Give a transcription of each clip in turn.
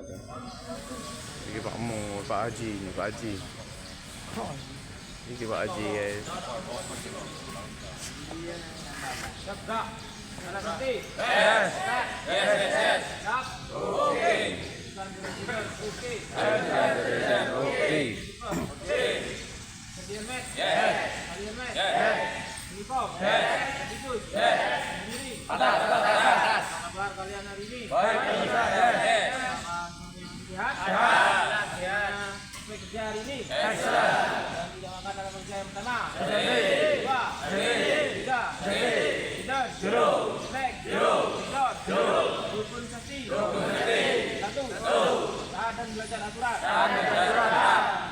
Ini Pak Mo, Pak Haji, ini Pak Haji. Ini Pak Haji guys. Siap, Kak. Salah nanti. Yes. Siap. Oke. Oke. Oke. Sedia mat. Yes. Sedia mat. Yes. Uniform. Yes. Attitude. Yes. Sendiri. Atas. Apa kabar kalian hari ini? Baik, yes. Sehat? Sehat. Sesuai kerja hari ini? Excellent. Dan dijalankan dalam kerja yang pertama? Ready. Dua. Ready. Tiga. Ready. Tidak. Zero. Flag. Zero. Tidak. Zero. Rukun safety. Ready. Satu. Taat dan belajar aturan. Dan aturan.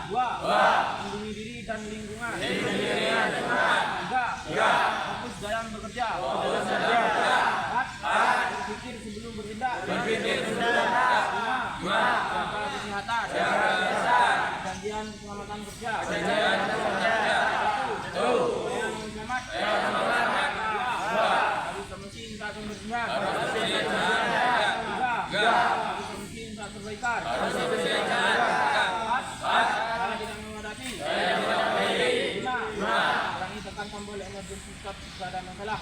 Dua. Dua. Lindungi diri dan lingkungan. Lindungi diri dan lingkungan. Tiga. Tiga. Fokus dalam bekerja. Empat. Empat. Berpikir sebelum bertindak. Berpikir sebelum bertindak. Lima. Jaga kesehatan. Jaga kesehatan. Perjanjian keselamatan kerja. Perjanjian keselamatan kerja. Satu. Yang selamat. Dua. Harus mesin saat pembersihan. Tiga. Harus mesin saat perbaikan. Empat. Salah tidak memadati. Lima. Kurangi tekan tombol emergency stop jika ada masalah.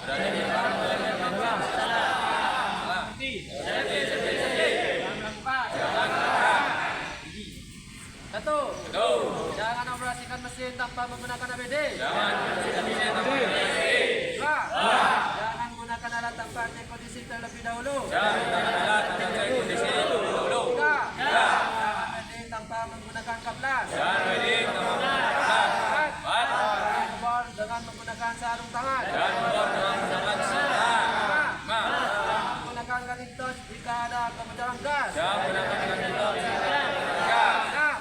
Nanti. Jangan melakukan. Satu. Jangan operasikan mesin tanpa menggunakan APD. Dua. Jangan gunakan alat tanpa cek kondisi terlebih dahulu. Tiga. Jangan welding tanpa menggunakan kaplas. Empat. Jangan dengan menggunakan sarung tangan. Lima. Menggunakan galintos jika ada kemenceran gas.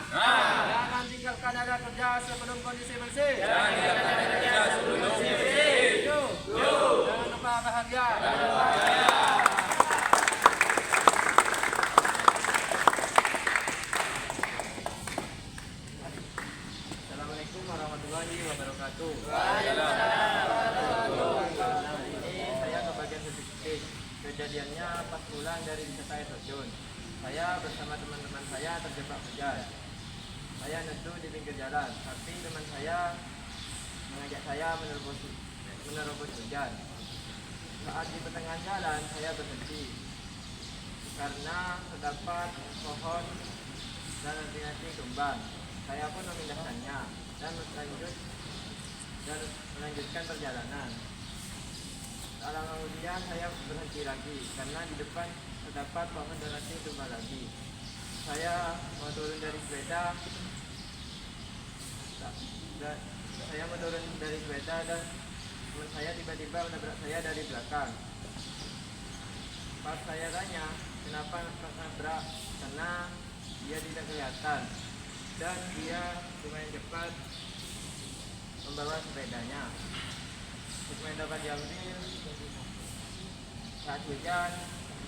Jangan tinggalkan area kerja sebelum kondisi bersih. Tujuh. Jangan lupa bahagia. Assalamualaikum warahmatullahi wabarakatuh. Ini saya ke bagian sertifikat. Kejadiannya pas pulang dari wisata air terjun. Saya bersama teman-teman saya terjebak hujan. Saya neduh di pinggir jalan, tapi teman saya mengajak saya menerobos hujan. Saat di pertengahan jalan, saya berhenti karena terdapat pohon dan ranting-ranting tumbang. Saya pun memindahkannya dan melanjutkan perjalanan. Tak lama kemudian saya berhenti lagi karena di depan terdapat pohon dan ranting tumbang lagi. Saya mau turun dari sepeda dan teman saya tiba-tiba menabrak saya dari belakang. Pas saya tanya kenapa nabrak, karena dia tidak kelihatan dan dia lumayan cepat membawa sepedanya. Dokumen dapat diambil saat hujan,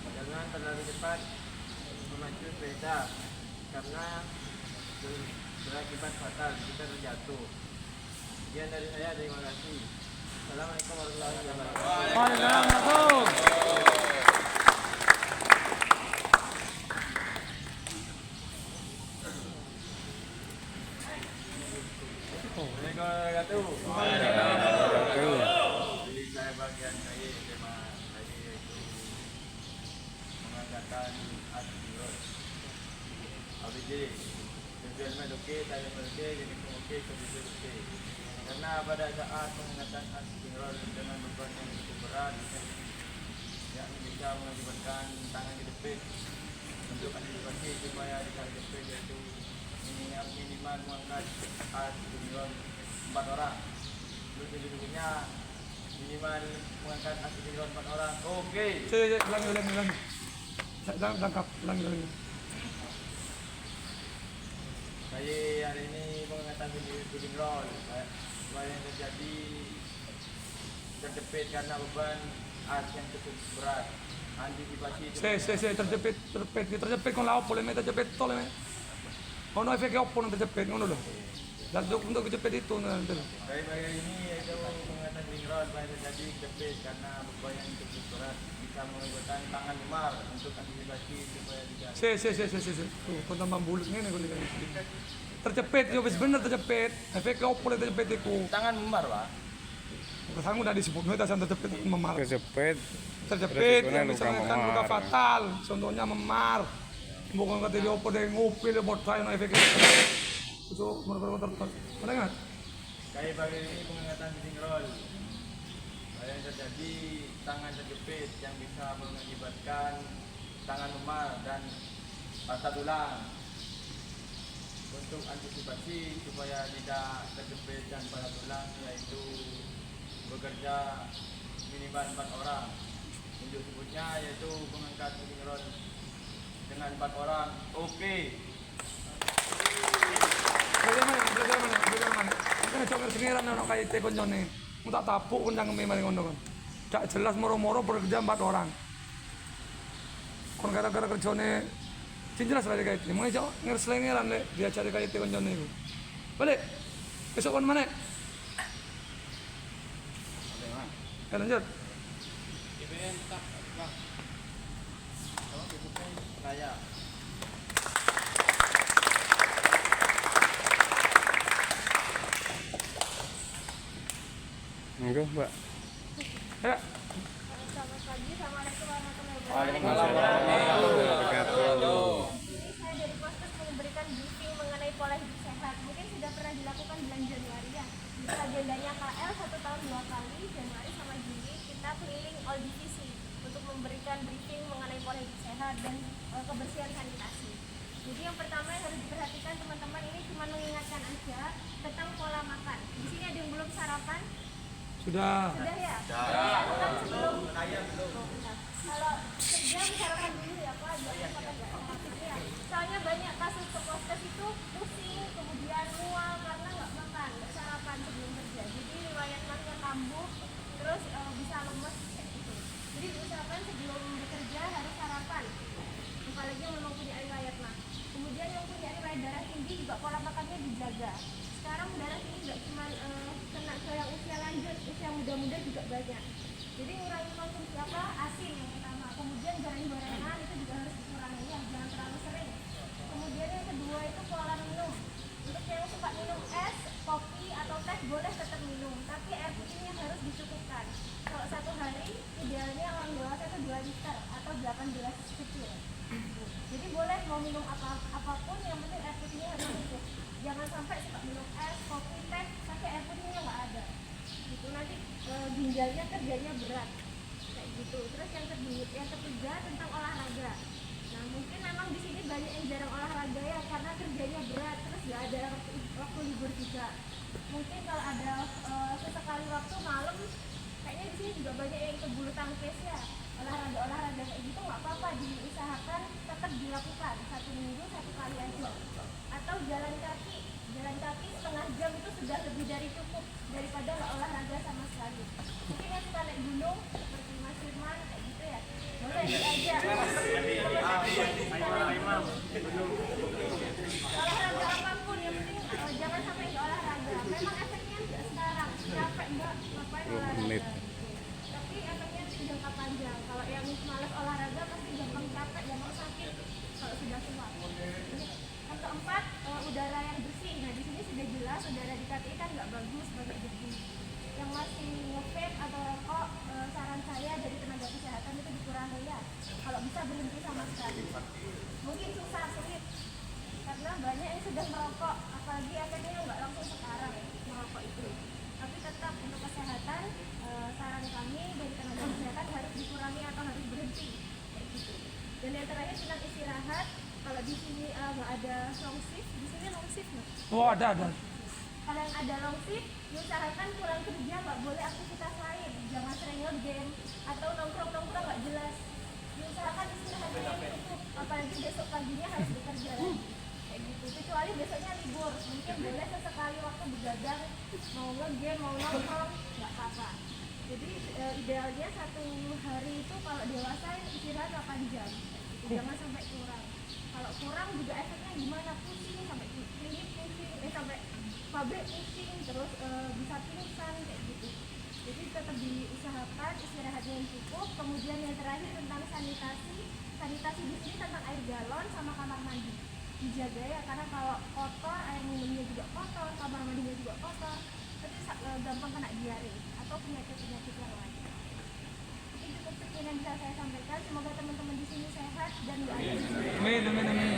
jangan terlalu cepat memacu sepeda karena berakibat fatal jika terjatuh. Sekian dari saya, terima kasih. Assalamualaikum warahmatullahi wabarakatuh. Waalaikumsalam. Jadi saya bagian saya tema tadi yaitu mengadakan aspirasi ABJ. Tujuan oke, tanya oke, jadi oke, kemudian oke. Karena pada saat pengangkatan aspirasi dengan beban yang cukup berat, yang bisa mengakibatkan tangan dijepit untuk antisipasi supaya ditarik jepit yaitu minimal mengangkat aspirasi 4 orang. Terus berikutnya minimal mengangkat aspirasi 4 orang. Oke. Ulangi. Lengkap, ulangi. Saya hari ini mengangkat spinning roll supaya yang terjadi terjepit karena beban as yang cukup berat. Antisipasi terjepit con la oppo, le mette terjepit tole me. Ono efek oppo non terjepit ngono lho. Dan untuk kejepit itu nanti. Saya hari ini yaitu mengangkat spinning roll supaya terjadi terjepit karena beban yang cukup berat. bisa menggunakan tangan memar untuk antisipasi supaya tidak. Tuh, kau tambah bulut nih gue lihat. Terjepit, yo wis bener terjepit. Efeknya opo le terjepit iku. Tangan memar, Pak. Kesang udah disebut kita terjepit memar. Kejepit. Terjepit Resikonya yang luka bisa menyebabkan luka memar. fatal. Contohnya memar. Bukan kata dia opo deh ngupil buat saya efeknya. Itu benar-benar ada nggak? Kayak bagi ini pengangkatan fishing rod. Yang terjadi tangan terjepit yang bisa mengakibatkan tangan memar dan patah tulang. Untuk antisipasi supaya tidak terjepit dan patah tulang, yaitu bekerja minimal 4 orang. Untuk sebutnya yaitu mengangkat fishing rod dengan 4 orang. Oke. Belajar mana? Kan coba sengiran ono kayak te konjone. Mu tak tapuk kon jangan memang ngono kan. Gak jelas moro-moro bekerja 4 orang. Kon gara-gara kerjane jelas lah kayak itu. Mau aja ngerslengeran le dia cari kayak te konjone iku. Balik. Besok kon mana? Lanjut. Saya. Enggak, Mbak. Ya. Selamat pagi, assalamualaikum warahmatullahi wabarakatuh. Wabarakatuh. Ini saya dari Poskes memberikan briefing mengenai pola hidup sehat. Mungkin sudah pernah dilakukan bulan Januari ya. Di agendanya KL 1 tahun 2 kali, Januari sama Juli kita keliling all divisi untuk memberikan briefing mengenai pola hidup sehat dan kebersihan sanitasi. Jadi yang pertama yang harus diperhatikan teman-teman ini cuma mengingatkan aja tentang pola makan. Di sini ada yang belum sarapan. Sudah. Sudah ya? Sarapan sebelum kalau kerja sarapan dulu ya Pak, jangan makan ya. Soalnya banyak kasus ke Poskes itu pusing, kemudian mual karena nggak makan, nggak sarapan sebelum kerja. Jadi riwayat makan kambuh, terus bisa lemes kayak gitu. Jadi diusahakan sebelum bekerja harus sarapan. Apalagi yang memang punya riwayat mah. Kemudian yang punya riwayat darah tinggi juga pola makannya dijaga. Sekarang darah tinggi nggak cuma kena ke yang usia lanjut, usia muda-muda juga banyak. Jadi ngurangi konsumsi apa? Asin yang pertama. Kemudian goreng-gorengan itu juga harus dikurangi ya, jangan terlalu sering. Kemudian yang kedua itu pola minum. Untuk yang suka minum es, kopi atau teh boleh tetap minum, tapi air putihnya harus dicukupkan. Kalau 1 hari idealnya orang dewasa itu 2 liter atau 8 gelas kecil. Jadi boleh mau minum apapun, yang penting air putihnya harus cukup. Jangan sampai suka minum es, kopi, teh, tapi air putihnya nggak ada. Gitu nanti ginjalnya kerjanya berat. Kayak gitu. Terus yang ketiga tentang olahraga. Nah mungkin memang di sini banyak yang jarang olahraga ya karena kerjanya berat, terus nggak ada waktu libur juga. Mungkin kalau ada sesekali waktu malam, kayaknya di sini juga banyak yang ke bulu tangkis ya. Olahraga kayak gitu nggak apa-apa, diusahakan tetap dilakukan 1 minggu 1 kali aja. Atau jalan kaki setengah jam itu sudah lebih dari cukup daripada nggak olahraga sama sekali. Mungkin yang suka naik gunung seperti Mas Firman kayak gitu ya, boleh diajak. Olahraga apapun yang penting jangan sampai nggak olahraga. Memang efeknya nggak sekarang, capek nggak ngapain 20 olahraga. menit. Tapi efeknya jangka panjang. Kalau yang malas olahraga pasti gampang capek, gampang sakit kalau sudah tua. Yang keempat, udara yang bersih. Nah di sini sudah jelas udara di KTI kan nggak bagus banyak debu. Yang masih nge-vape atau rokok, saran saya dari tenaga kesehatan itu dikurangi ya. Kalau bisa berhenti sama sekali. Mungkin susah, sulit. Karena banyak yang sudah merokok, apalagi efeknya nggak langsung sekarang merokok itu. Tapi tetap untuk kesehatan, saran kami dari tenaga kesehatan harus dikurangi atau harus berhenti. Kayak gitu. Dan yang terakhir tentang istirahat. Kalau di sini nggak ada long shift, di sini long shift nggak? Oh ada. Kalau yang ada long shift, diusahakan pulang kerja nggak boleh aktivitas lain, jangan sering nge-game atau nongkrong nggak jelas. Diusahakan istirahatnya yang cukup, apalagi besok paginya harus bekerja lagi. Kayak gitu. Kecuali besoknya libur, mungkin boleh sesekali waktu begadang, mau nge-game, mau nongkrong, nggak apa-apa. Jadi idealnya 1 hari itu kalau dewasa istirahat 8 jam, jangan sampai kurang. Kalau kurang juga efeknya gimana? Pusing, sampai klinik pusing, sampai pabrik pusing, terus bisa pingsan kayak gitu. Jadi tetap diusahakan istirahatnya yang cukup. Kemudian yang terakhir tentang sanitasi. Sanitasi di sini tentang air galon sama kamar mandi. Dijaga ya, karena kalau kotor, air minumnya juga kotor, kamar mandinya juga kotor, nanti gampang kena diare atau penyakit-penyakit yang lain. Ini cukup sekian yang bisa saya sampaikan. Semoga teman-teman di sini sehat dan bahagia. Amin, amin, amin.